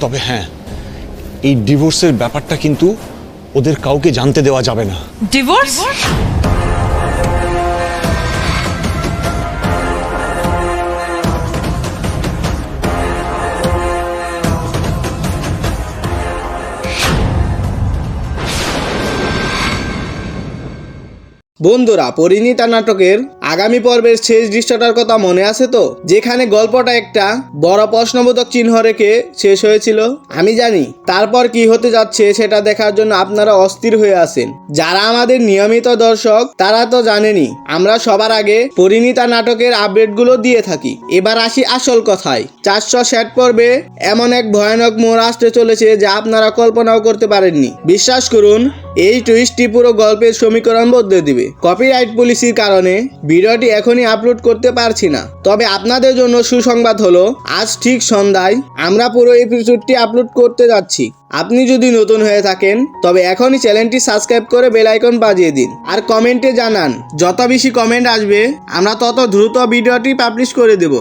তবে হ্যাঁ, এই ডিভোর্সের ব্যাপারটা কিন্তু ওদের কাউকে জানতে দেওয়া যাবে না। ডিভোর্স? বন্ধুরা, পরিণীতা নাটকের আগামী পর্বের শেষ দৃশ্যটার কথা মনে আছে তো? যেখানে গল্পটা একটা বড় প্রশ্নবোধক চিহ্ন রেখে শেষ হয়েছিল। আমি জানি তারপর কি হতে যাচ্ছে সেটা দেখার জন্য আপনারা অস্থির হয়ে আছেন। যারা আমাদের নিয়মিত দর্শক তারা তো জানেনই, আমরা সবার আগে পরিণীতা নাটকের আপডেটগুলো দিয়ে থাকি। এবার আসি আসল কথায়। 460 পর্বে এমন এক ভয়ানক মোড় আসতে চলেছে যা আপনারা কল্পনাও করতে পারেননি। বিশ্বাস করুন, এই টুইস্টটি পুরো গল্পের সমীকরণ বদলে দিবে। কপিরাইট পলিসির কারণে ভিডিওটি এখনই আপলোড করতে পারছি না, তবে আপনাদের জন্য সুসংবাদ হলো আজ ঠিক সন্ধ্যায় আমরা পুরো এপিসোডটি আপলোড করতে যাচ্ছি। আপনি যদি নতুন হয়ে থাকেন তবে এখনই চ্যানেলটি সাবস্ক্রাইব করে বেল আইকন বাজিয়ে দিন আর কমেন্টে জানান। যত বেশি কমেন্ট আসবে আমরা তত দ্রুত ভিডিওটি পাবলিশ করে দেব।